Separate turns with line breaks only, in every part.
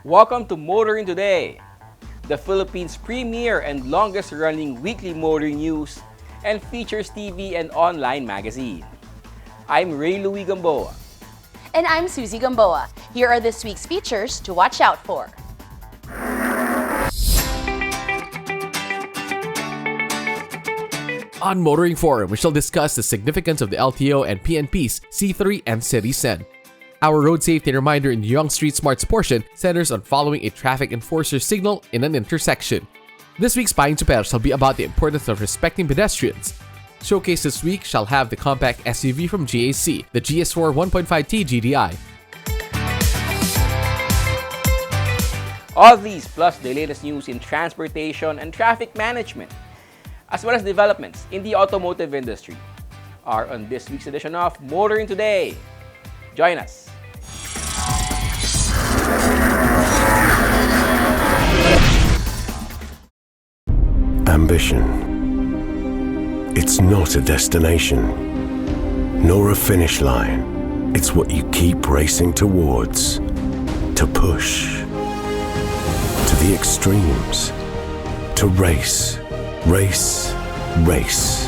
Welcome to Motoring Today, the Philippines' premier and longest-running weekly motoring news and features TV and online magazine. I'm Ray Louie Gamboa.
And I'm Susie Gamboa. Here are this week's features to watch out for.
On Motoring Forum, we shall discuss the significance of the LTO and PNP's C3 and Citizen. Our road safety reminder in the Young Street Smarts portion centers on following a traffic enforcer signal in an intersection. This week's Buying to Pair shall be about the importance of respecting pedestrians. Showcase this week shall have the compact SUV from GAC, the GS4 1.5T GDI.
All these, plus the latest news in transportation and traffic management, as well as developments in the automotive industry, are on this week's edition of Motoring Today. Join us.
Ambition. It's not a destination, nor a finish line. It's what you keep racing towards, to push, to the extremes, to race, race, race.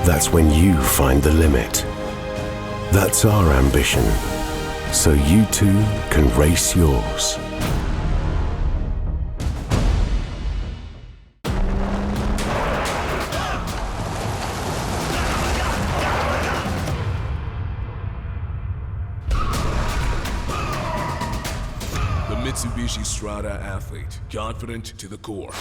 That's when you find the limit. That's our ambition, so you too can race yours.
The Mitsubishi Strada athlete, confident to the core.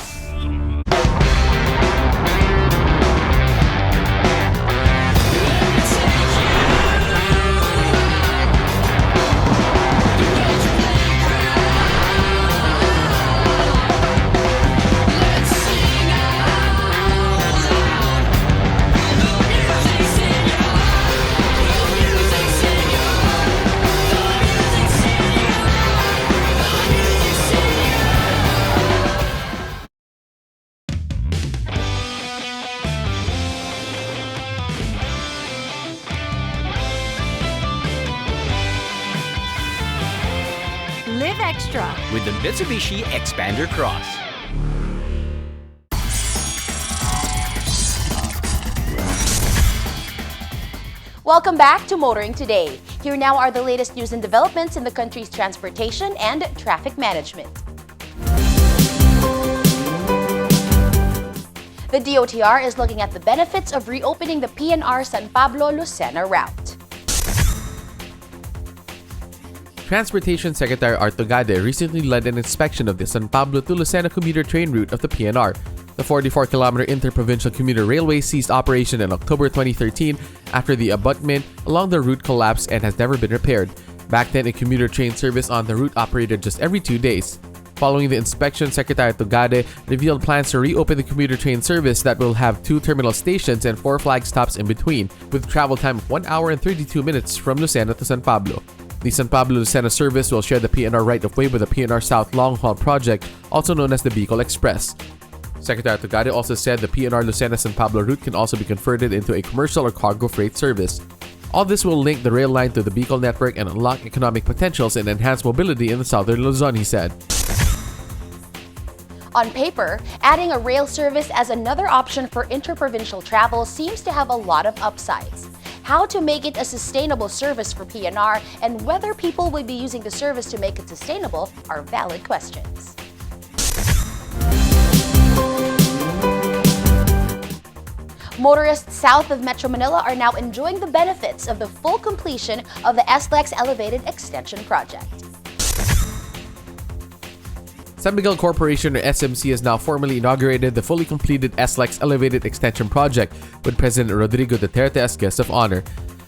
Live extra
with the Mitsubishi Xpander Cross.
Welcome back to Motoring Today. Here now are the latest news and developments in the country's transportation and traffic management. The DOTR is looking at the benefits of reopening the PNR San Pablo-Lucena route.
Transportation Secretary Art Togade recently led an inspection of the San Pablo to Lucena commuter train route of the PNR. The 44-kilometer interprovincial commuter railway ceased operation in October 2013 after the abutment along the route collapsed and has never been repaired. Back then, a commuter train service on the route operated just every 2 days. Following the inspection, Secretary Togade revealed plans to reopen the commuter train service that will have 2 terminal stations and 4 flag stops in between, with travel time of 1 hour and 32 minutes from Lucena to San Pablo. The San Pablo-Lucena service will share the PNR right-of-way with the PNR South Long-Haul Project, also known as the Bicol Express. Secretary Togade also said the PNR Lucena-San Pablo route can also be converted into a commercial or cargo freight service. All this will link the rail line to the Bicol network and unlock economic potentials and enhance mobility in the southern Luzon, he said.
On paper, adding a rail service as another option for interprovincial travel seems to have a lot of upsides. How to make it a sustainable service for PNR and whether people will be using the service to make it sustainable are valid questions. Motorists south of Metro Manila are now enjoying the benefits of the full completion of the SLEX Elevated Extension Project.
San Miguel Corporation or SMC has now formally inaugurated the fully completed SLEX Elevated Extension Project with President Rodrigo Duterte as guest of honor.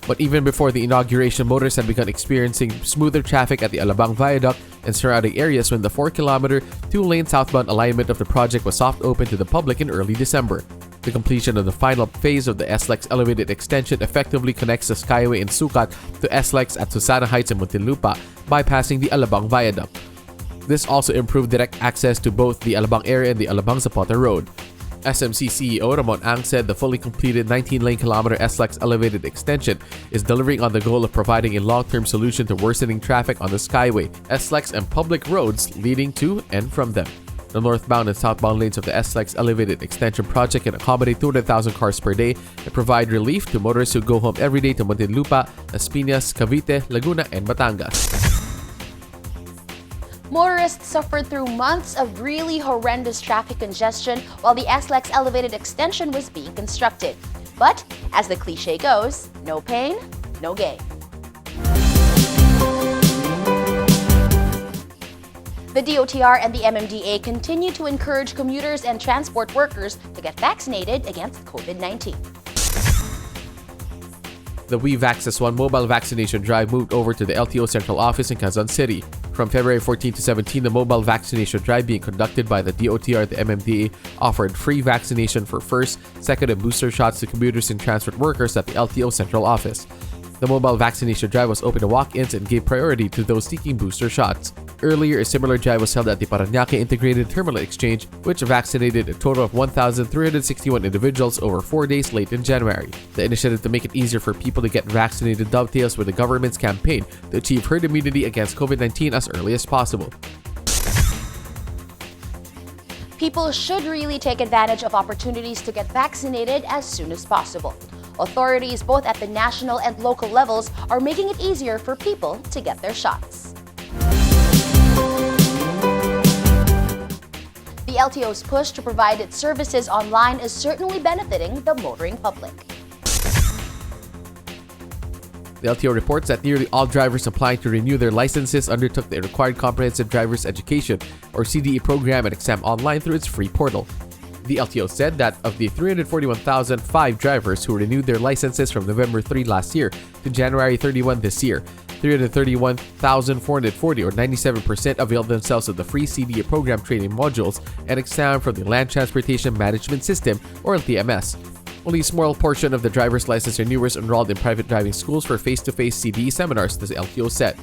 But even before the inauguration, motorists had begun experiencing smoother traffic at the Alabang Viaduct and surrounding areas when the 4-kilometer, 2-lane southbound alignment of the project was soft opened to the public in early December. The completion of the final phase of the SLEX Elevated Extension effectively connects the Skyway in Sucat to SLEX at Susana Heights in Muntinlupa, bypassing the Alabang Viaduct. This also improved direct access to both the Alabang area and the Alabang Zapata Road. SMC CEO Ramon Ang said the fully completed 19-lane kilometer SLEX Elevated Extension is delivering on the goal of providing a long-term solution to worsening traffic on the Skyway, SLEX, and public roads leading to and from them. The northbound and southbound lanes of the SLEX Elevated Extension project can accommodate 200,000 cars per day and provide relief to motorists who go home every day to Muntinlupa, Las Piñas, Cavite, Laguna, and Batangas.
Motorists suffered through months of really horrendous traffic congestion while the SLEX Elevated Extension was being constructed. But, as the cliche goes, no pain, no gain. The DOTR and the MMDA continue to encourage commuters and transport workers to get vaccinated against COVID-19.
The We Vaxxas One mobile vaccination drive moved over to the LTO central office in Quezon City. From February 14 to 17, the mobile vaccination drive being conducted by the DOTR and the MMDA offered free vaccination for first, second, and booster shots to commuters and transport workers at the LTO central office. The mobile vaccination drive was open to walk-ins and gave priority to those seeking booster shots. Earlier, a similar drive was held at the Parañaque Integrated Terminal Exchange, which vaccinated a total of 1,361 individuals over 4 days late in January. The initiative to make it easier for people to get vaccinated dovetails with the government's campaign to achieve herd immunity against COVID-19 as early as possible.
People should really take advantage of opportunities to get vaccinated as soon as possible. Authorities both at the national and local levels are making it easier for people to get their shots. The LTO's push to provide its services online is certainly benefiting the motoring public.
The LTO reports that nearly all drivers applying to renew their licenses undertook the required Comprehensive Driver's Education or CDE program and exam online through its free portal. The LTO said that of the 341,005 drivers who renewed their licenses from November 3 last year to January 31 this year, 331,440 or 97% availed themselves of the free CDE program training modules and exam from the Land Transportation Management System or LTMS. Only a small portion of the driver's license renewers enrolled in private driving schools for face-to-face CDE seminars, the LTO said.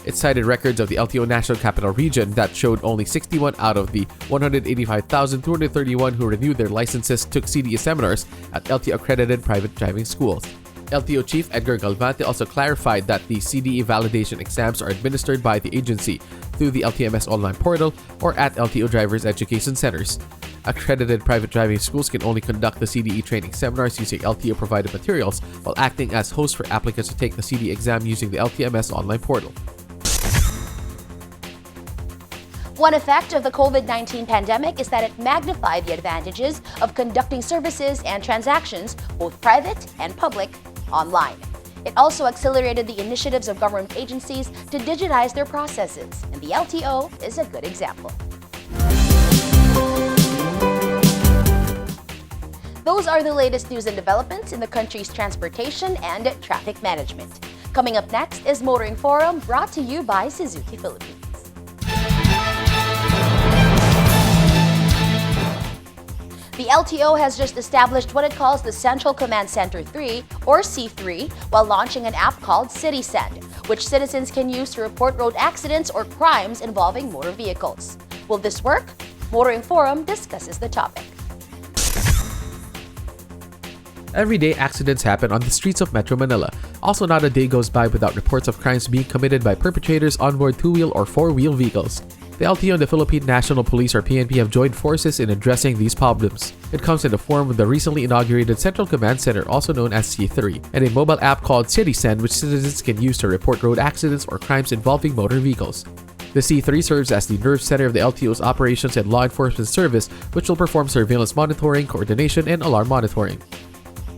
It cited records of the LTO National Capital Region that showed only 61 out of the 185,231 who renewed their licenses took CDE seminars at LTO-accredited private driving schools. LTO Chief Edgar Galvante also clarified that the CDE validation exams are administered by the agency through the LTMS online portal or at LTO Drivers Education Centers. Accredited private driving schools can only conduct the CDE training seminars using LTO-provided materials while acting as hosts for applicants to take the CDE exam using the LTMS online portal.
One effect of the COVID-19 pandemic is that it magnified the advantages of conducting services and transactions, both private and public, online. It also accelerated the initiatives of government agencies to digitize their processes, and the LTO is a good example. Those are the latest news and developments in the country's transportation and traffic management. Coming up next is Motoring Forum, brought to you by Suzuki Philippines. The LTO has just established what it calls the Central Command Center 3, or C3, while launching an app called CitiSend, which citizens can use to report road accidents or crimes involving motor vehicles. Will this work? Motoring Forum discusses the topic.
Everyday accidents happen on the streets of Metro Manila. Also, not a day goes by without reports of crimes being committed by perpetrators on board two-wheel or four-wheel vehicles. The LTO and the Philippine National Police or PNP have joined forces in addressing these problems. It comes in the form of the recently inaugurated Central Command Center, also known as C3, and a mobile app called CitiSend, which citizens can use to report road accidents or crimes involving motor vehicles. The C3 serves as the nerve center of the LTO's operations and law enforcement service, which will perform surveillance monitoring, coordination, and alarm monitoring.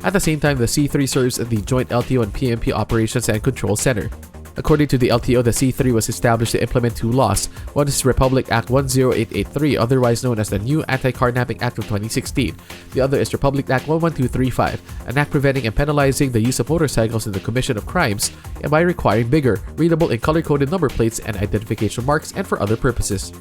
At the same time, the C3 serves as the joint LTO and PNP operations and control center. According to the LTO, the C3 was established to implement two laws. One is Republic Act 10883, otherwise known as the New Anti-Carnapping Act of 2016. The other is Republic Act 11235, an act preventing and penalizing the use of motorcycles in the commission of crimes and by requiring bigger, readable and color-coded number plates and identification marks and for other purposes.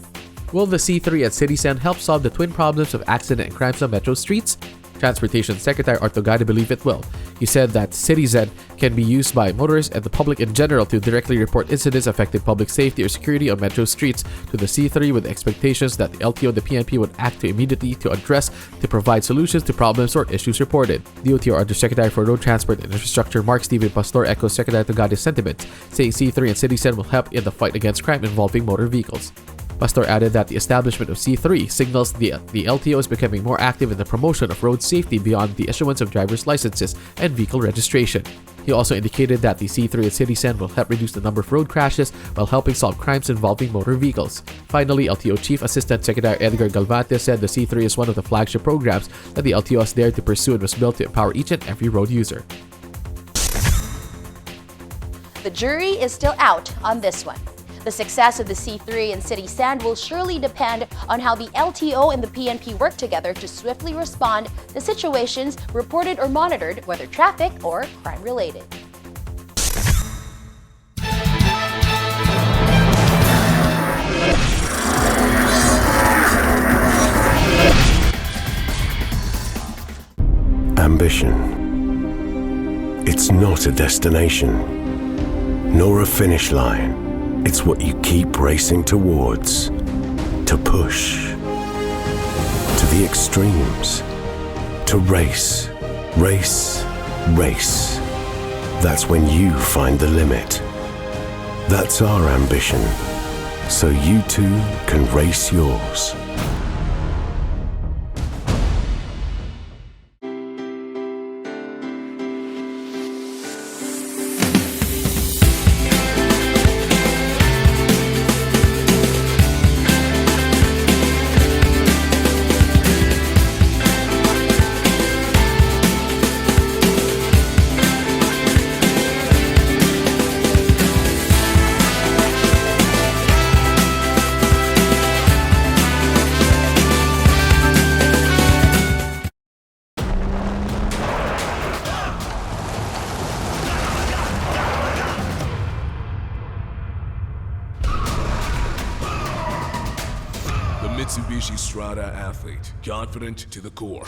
Will the C3 and Citizen help solve the twin problems of accident and crimes on metro streets? Transportation Secretary Ortogada believe it will. He said that Citizen can be used by motorists and the public in general to directly report incidents affecting public safety or security on metro streets to the C3 with expectations that the LTO and the PNP would act immediately to address to provide solutions to problems or issues reported. DOTR Undersecretary for Road Transport and Infrastructure Mark Steven Pastor echoes Secretary Ortogada's sentiments, saying C3 and Citizen will help in the fight against crime involving motor vehicles. Pastor added that the establishment of C3 signals the LTO is becoming more active in the promotion of road safety beyond the issuance of driver's licenses and vehicle registration. He also indicated that the C3 and Citizen will help reduce the number of road crashes while helping solve crimes involving motor vehicles. Finally, LTO Chief Assistant Secretary Edgar Galvante said the C3 is one of the flagship programs that the LTO has dared to pursue and was built to empower each and every road user.
The jury is still out on this one. The success of the C3 and Citizen will surely depend on how the LTO and the PNP work together to swiftly respond to situations reported or monitored, whether traffic or crime-related.
Ambition. It's not a destination, nor a finish line. It's what you keep racing towards, to push, to the extremes, to race, race, race. That's when you find the limit. That's our ambition, so you too can race yours.
Mitsubishi Strada athlete, confident to the core.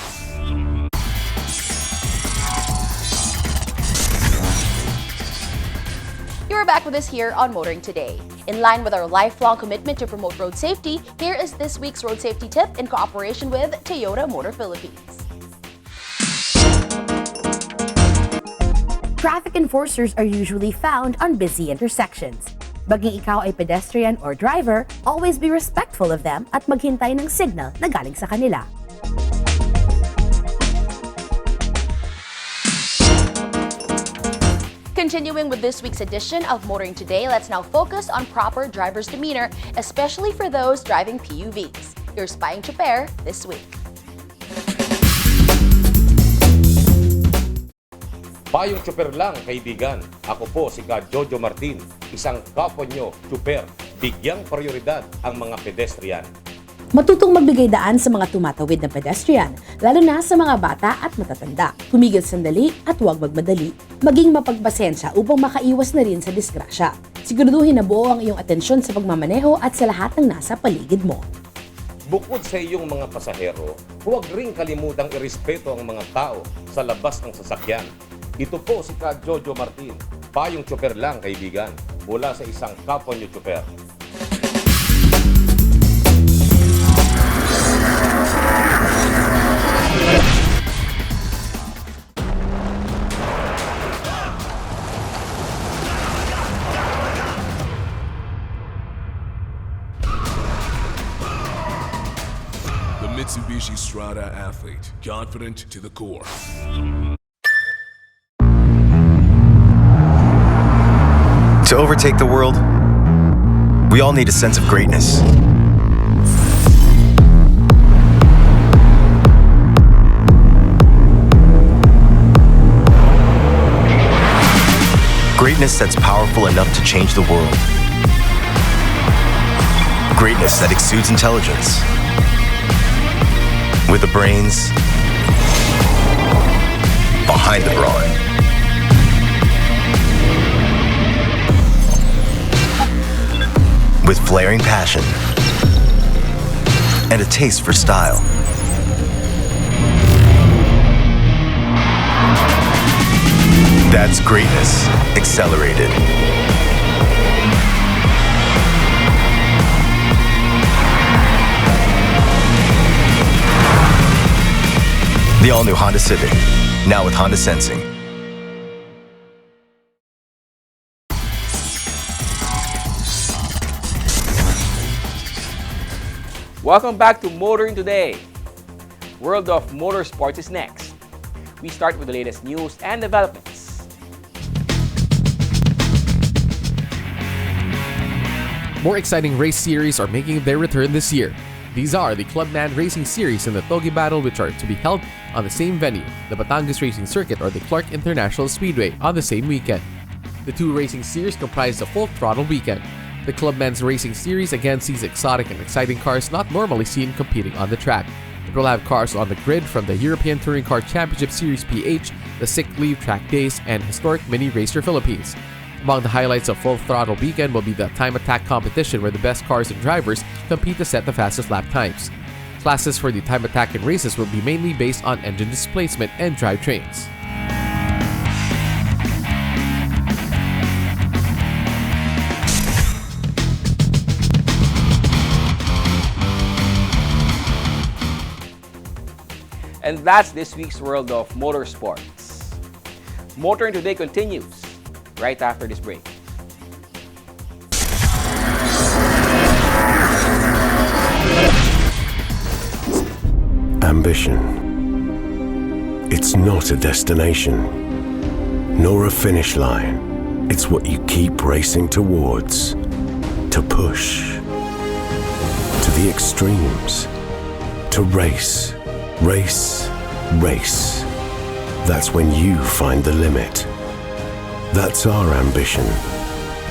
You're back with us here on Motoring Today. In line with our lifelong commitment to promote road safety, here is this week's road safety tip in cooperation with Toyota Motor Philippines.
Traffic enforcers are usually found on busy intersections. Maging ikaw ay pedestrian or driver, always be respectful of them at maghintay ng signal na galing sa kanila.
Continuing with this week's edition of Motoring Today, let's now focus on proper driver's demeanor, especially for those driving PUVs. Here's Payong Choper this week.
Payong Choper lang, kaibigan. Ako po si Ka Jojo Martin, isang kapwa nyo, Choper. Bigyang prioridad ang mga pedestrian.
Matutong magbigay daan sa mga tumatawid na pedestrian, lalo na sa mga bata at matatanda. Tumigil sandali at huwag magmadali. Maging mapagpasensya upang makaiwas na rin sa disgrasya. Siguraduhin na buo ang iyong atensyon sa pagmamaneho at sa lahat ng nasa paligid mo.
Bukod sa iyong mga pasahero, huwag ring kalimutang irespeto ang mga tao sa labas ng sasakyan. Ito po si Ka Jojo Martin. Payong Choper lang, kaibigan. Mula sa isang kapwa nyo, Choper.
The Mitsubishi Strada athlete, confident to the core.
To overtake the world, we all need a sense of greatness. Great Greatness that's powerful enough to change the world. Greatness that exudes intelligence. With the brains behind the brawn. With flaring passion and a taste for style. That's greatness accelerated. The all-new Honda Civic, now with Honda Sensing.
Welcome back to Motoring Today. World of Motorsports is next. We start with the latest news and developments.
More exciting race series are making their return this year. These are the Clubman Racing Series and the Togi Battle, which are to be held on the same venue, the Batangas Racing Circuit or the Clark International Speedway, on the same weekend. The two racing series comprise a full throttle weekend. The Clubman's Racing Series again sees exotic and exciting cars not normally seen competing on the track. It will have cars on the grid from the European Touring Car Championship Series PH, the Sick Leave Track Days, and historic Mini Racer Philippines. Among the highlights of Full Throttle Weekend will be the time attack competition where the best cars and drivers compete to set the fastest lap times. Classes for the time attack and races will be mainly based on engine displacement and drivetrains.
And that's this week's World of Motorsports. Motoring Today continues right after this break.
Ambition. It's not a destination, nor a finish line. It's what you keep racing towards. To push. To the extremes. To race. Race, race. That's when you find the limit. That's our ambition.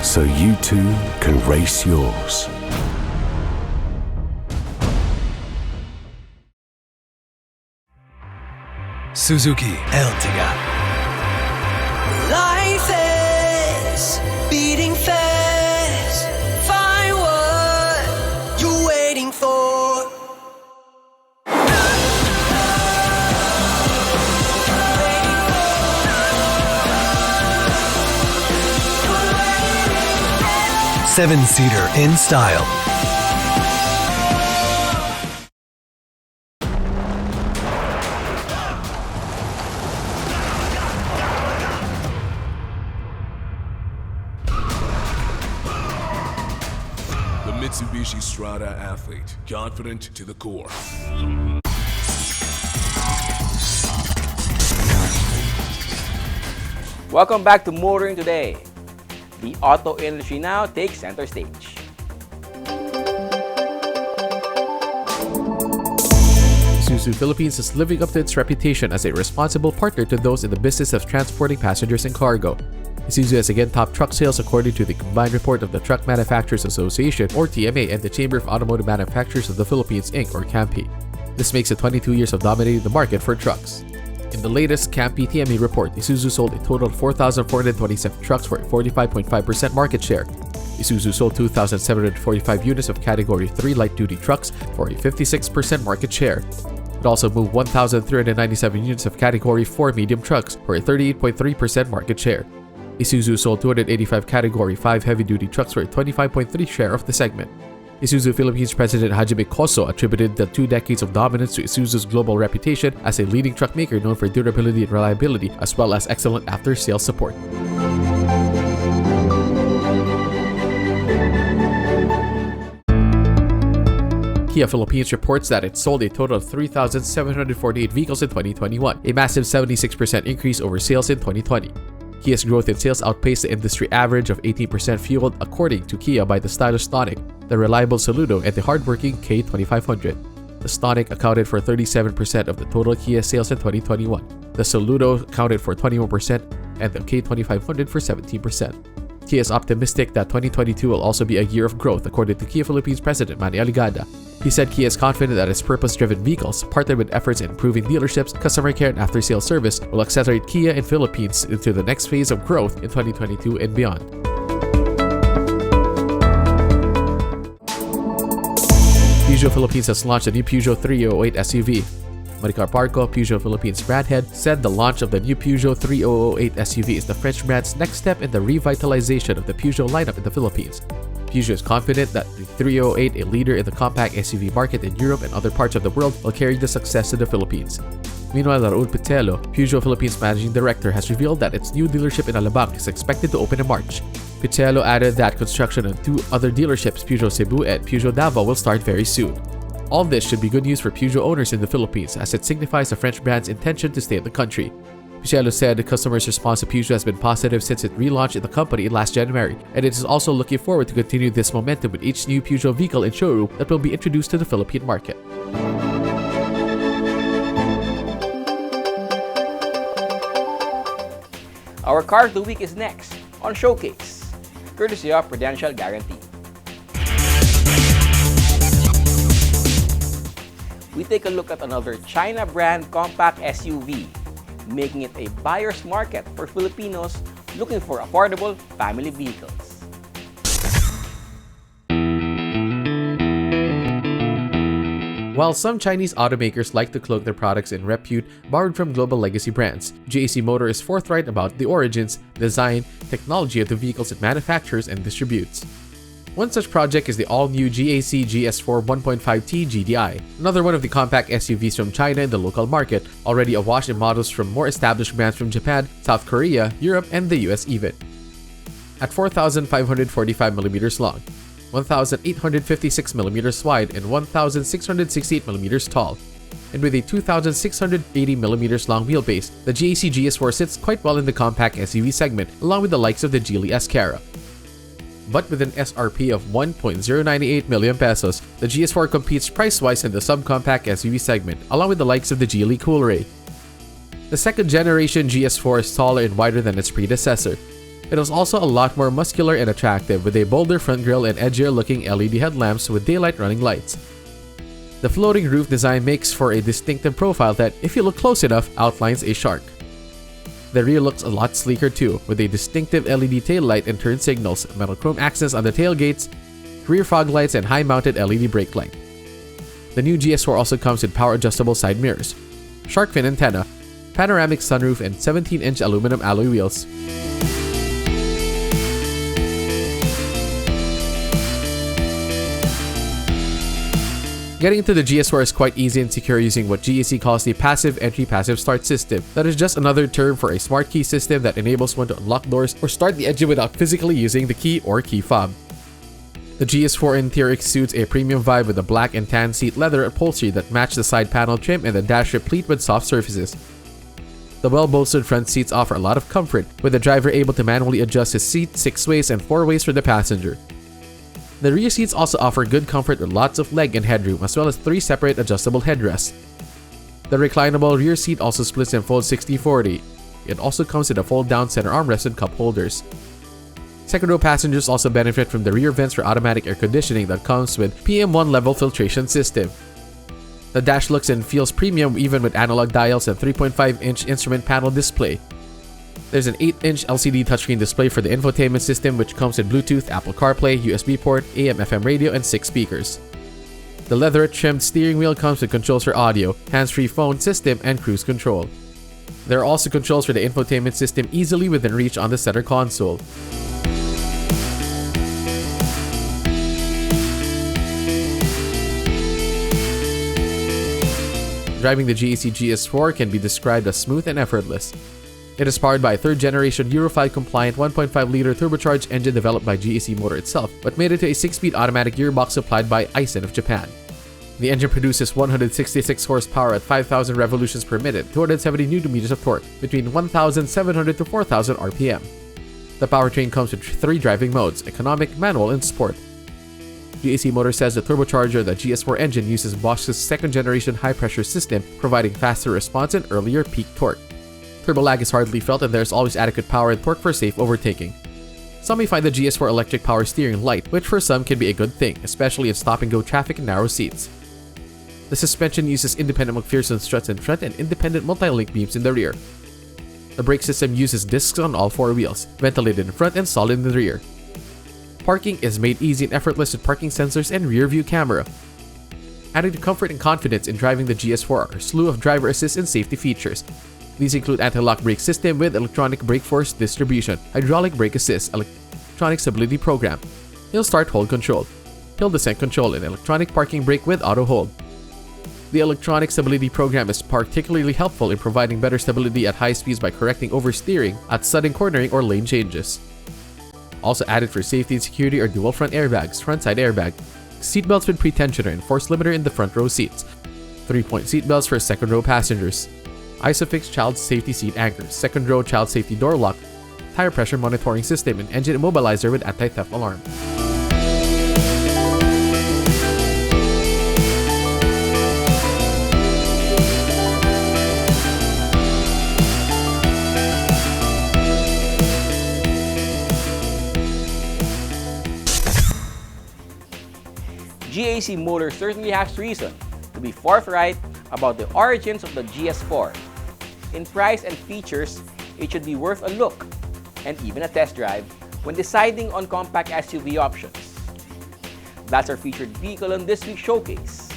So you too can race yours.
Suzuki Ertiga.
Life is beating fast. Find what you're waiting for.
Seven-seater in style.
The Mitsubishi Strada Athlete, confident to the core.
Welcome back to Motoring Today. The auto industry now takes center stage.
Isuzu Philippines is living up to its reputation as a responsible partner to those in the business of transporting passengers and cargo. Isuzu has again topped truck sales according to the combined report of the Truck Manufacturers Association, or TMA, and the Chamber of Automotive Manufacturers of the Philippines, Inc., or CAMPI. This makes it 22 years of dominating the market for trucks. In the latest CAMPI TMA report, Isuzu sold a total of 4,427 trucks for a 45.5% market share. Isuzu sold 2,745 units of Category 3 light-duty trucks for a 56% market share. It also moved 1,397 units of Category 4 medium trucks for a 38.3% market share. Isuzu sold 285 Category 5 heavy-duty trucks for a 25.3% share of the segment. Isuzu Philippines President Hajime Koso attributed the 2 decades of dominance to Isuzu's global reputation as a leading truck maker known for durability and reliability, as well as excellent after-sales support. Kia Philippines reports that it sold a total of 3,748 vehicles in 2021, a massive 76% increase over sales in 2020. Kia's growth in sales outpaced the industry average of 18% fueled, according to Kia, by the stylish Stonic, the reliable Saludo, and the hardworking K2500. The Stonic accounted for 37% of the total Kia sales in 2021. The Saludo accounted for 21%, and the K2500 for 17%. Kia is optimistic that 2022 will also be a year of growth, according to Kia Philippines President Manny Aligada. He said Kia is confident that its purpose-driven vehicles, partnered with efforts in improving dealerships, customer care, and after-sales service, will accelerate Kia in Philippines into the next phase of growth in 2022 and beyond. Peugeot Philippines has launched a new Peugeot 3008 SUV. Maricar Parco, Peugeot Philippines brand head, said the launch of the new Peugeot 3008 SUV is the French brand's next step in the revitalization of the Peugeot lineup in the Philippines. Peugeot is confident that the 3008, a leader in the compact SUV market in Europe and other parts of the world, will carry the success to the Philippines. Meanwhile, Raul Pitelo, Peugeot Philippines Managing Director, has revealed that its new dealership in Alabang is expected to open in March. Pitelo added that construction on 2 other dealerships, Peugeot Cebu and Peugeot Davao, will start very soon. All this should be good news for Peugeot owners in the Philippines, as it signifies the French brand's intention to stay in the country. Pitelo said the customers' response to Peugeot has been positive since it relaunched the company last January, and it is also looking forward to continue this momentum with each new Peugeot vehicle in showroom that will be introduced to the Philippine market.
Our car of the week is next on Showcase, courtesy of Prudential Guarantee. We take a look at another China brand compact SUV, making it a buyer's market for Filipinos looking for affordable family vehicles.
While some Chinese automakers like to cloak their products in repute borrowed from global legacy brands, GAC Motor is forthright about the origins, design, technology of the vehicles it manufactures and distributes. One such project is the all-new GAC GS4 1.5T GDI, another one of the compact SUVs from China in the local market, already awash in models from more established brands from Japan, South Korea, Europe, and the US even. At 4,545mm long, 1,856mm wide, and 1,668mm tall, and with a 2,680mm long wheelbase, the GAC GS4 sits quite well in the compact SUV segment, along with the likes of the Geely Escara. But with an SRP of 1.098 million pesos, the GS4 competes price-wise in the subcompact SUV segment, along with the likes of the Geely Coolray. The second generation GS4 is taller and wider than its predecessor. It is also a lot more muscular and attractive, with a bolder front grille and edgier-looking LED headlamps with daylight running lights. The floating roof design makes for a distinctive profile that, if you look close enough, outlines a shark. The rear looks a lot sleeker too, with a distinctive LED taillight and turn signals, metal chrome accents on the tailgates, rear fog lights, and high-mounted LED brake light. The new GS4 also comes with power-adjustable side mirrors, shark fin antenna, panoramic sunroof, and 17-inch aluminum alloy wheels. Getting into the GS4 is quite easy and secure using what GAC calls the Passive Entry Passive Start system. That is just another term for a smart key system that enables one to unlock doors or start the engine without physically using the key or key fob. The GS4 interior exudes a premium vibe with a black and tan seat leather upholstery that match the side panel trim and the dash replete with soft surfaces. The well-bolstered front seats offer a lot of comfort, with the driver able to manually adjust his seat 6 ways and 4 ways for the passenger. The rear seats also offer good comfort with lots of leg and headroom, as well as 3 separate adjustable headrests. The reclinable rear seat also splits and folds 60/40. It also comes with a fold-down center armrest and cup holders. Second row passengers also benefit from the rear vents for automatic air conditioning that comes with PM1 level filtration system. The dash looks and feels premium even with analog dials and 3.5-inch instrument panel display. There's an 8-inch LCD touchscreen display for the infotainment system, which comes with Bluetooth, Apple CarPlay, USB port, AM/FM radio, and 6 speakers. The leather-trimmed steering wheel comes with controls for audio, hands-free phone system, and cruise control. There are also controls for the infotainment system easily within reach on the center console. Driving the GAC GS4 can be described as smooth and effortless. It is powered by a third-generation Euro 5 compliant 1.5-liter turbocharged engine developed by GAC Motor itself, but made into a 6-speed automatic gearbox supplied by Aisin of Japan. The engine produces 166 horsepower at 5,000 revolutions per minute, 270 Nm of torque, between 1,700 to 4,000 RPM. The powertrain comes with 3 driving modes: economic, manual, and sport. GAC Motor says the turbocharger of the GS4 engine uses Bosch's second-generation high-pressure system, providing faster response and earlier peak torque. Turbo lag is hardly felt and there's always adequate power and torque for safe overtaking. Some may find the GS4 electric power steering light, which for some can be a good thing, especially in stop-and-go traffic and narrow seats. The suspension uses independent McPherson struts in front and independent multi-link beams in the rear. The brake system uses discs on all four wheels, ventilated in front and solid in the rear. Parking is made easy and effortless with parking sensors and rear-view camera. Adding to comfort and confidence in driving the GS4 are a slew of driver assist and safety features. These include anti-lock brake system with electronic brake force distribution, hydraulic brake assist, electronic stability program, hill start hold control, hill descent control, and electronic parking brake with auto hold. The electronic stability program is particularly helpful in providing better stability at high speeds by correcting oversteering at sudden cornering or lane changes. Also added for safety and security are dual front airbags, front side airbag, seatbelts with pre-tensioner and force limiter in the front row seats, 3-point seatbelts for second row passengers, ISOFIX child safety seat anchors, second row child safety door lock, tire pressure monitoring system, and engine immobilizer with anti-theft alarm.
GAC Motor certainly has reason to be forthright about the origins of the GS4. In price and features, it should be worth a look and even a test drive when deciding on compact SUV options. That's our featured vehicle on this week's showcase,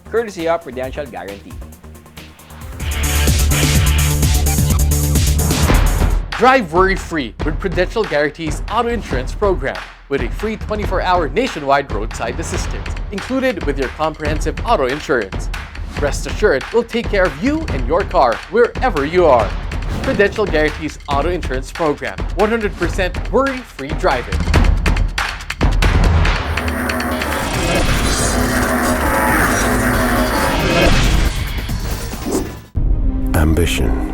courtesy of Prudential Guarantee.
Drive worry-free with Prudential Guarantee's auto insurance program with a free 24-hour nationwide roadside assistance included with your comprehensive auto insurance. Rest assured, we'll take care of you and your car wherever you are. Prudential Guarantee's auto insurance program, 100% worry-free driving.
Ambition.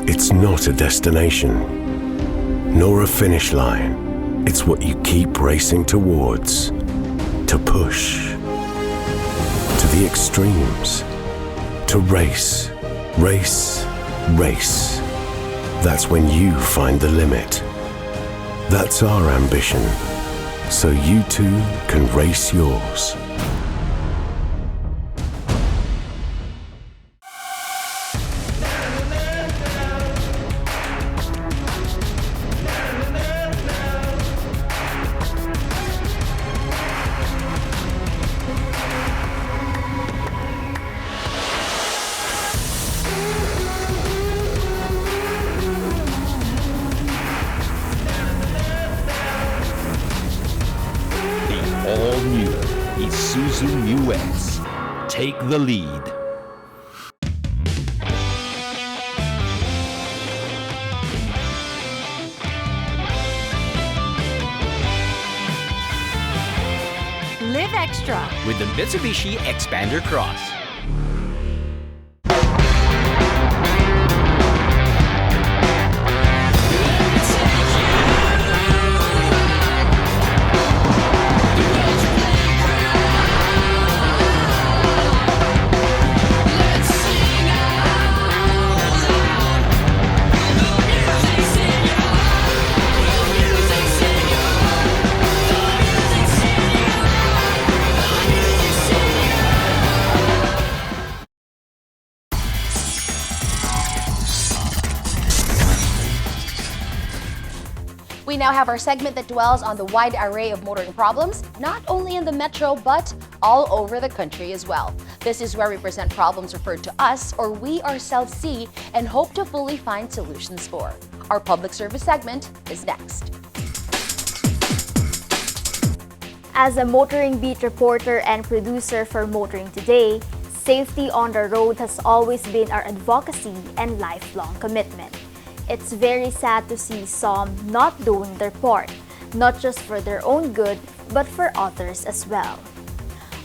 It's not a destination, nor a finish line. It's what you keep racing towards, to push, to the extremes, to race, race, race. That's when you find the limit. That's our ambition, so you too can race yours.
All-new Isuzu Mu X. Take the lead.
Live extra
with the Mitsubishi Xpander Cross.
We now have our segment that dwells on the wide array of motoring problems, not only in the metro, but all over the country as well. This is where we present problems referred to us or we ourselves see and hope to fully find solutions for. Our public service segment is next.
As a motoring beat reporter and producer for Motoring Today, safety on the road has always been our advocacy and lifelong commitment. It's very sad to see some not doing their part, not just for their own good, but for others as well.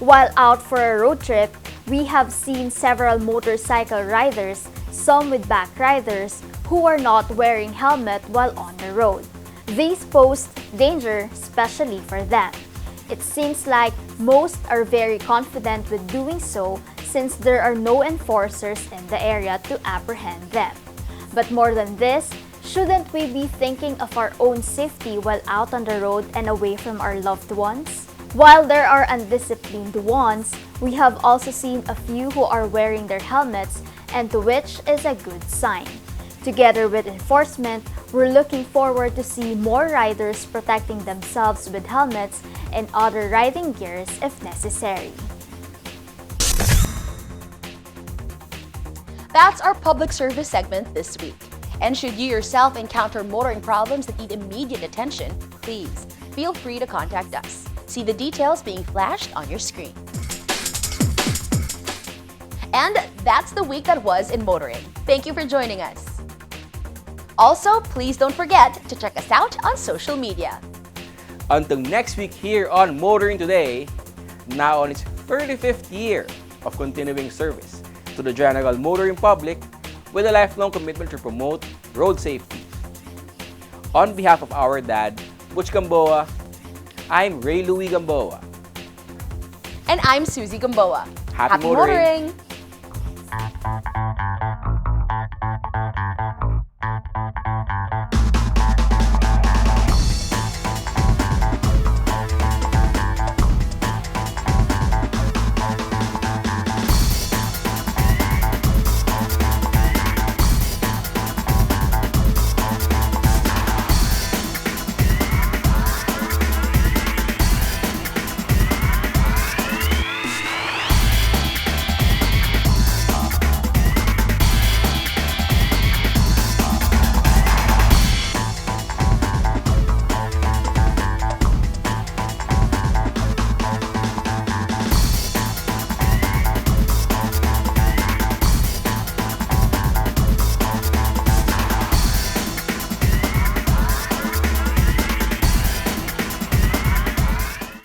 While out for a road trip, we have seen several motorcycle riders, some with back riders, who are not wearing helmet while on the road. These pose danger, especially for them. It seems like most are very confident with doing so since there are no enforcers in the area to apprehend them. But more than this, shouldn't we be thinking of our own safety while out on the road and away from our loved ones? While there are undisciplined ones, we have also seen a few who are wearing their helmets, and to which is a good sign. Together with enforcement, we're looking forward to see more riders protecting themselves with helmets and other riding gears if necessary.
That's our public service segment this week. And should you yourself encounter motoring problems that need immediate attention, please feel free to contact us. See the details being flashed on your screen. And that's the week that was in motoring. Thank you for joining us. Also, please don't forget to check us out on social media.
Until next week here on Motoring Today, now on its 35th year of continuing service to the general motoring public with a lifelong commitment to promote road safety. On behalf of our dad, Butch Gamboa, I'm Ray Louie Gamboa.
And I'm Susie Gamboa.
Happy motoring!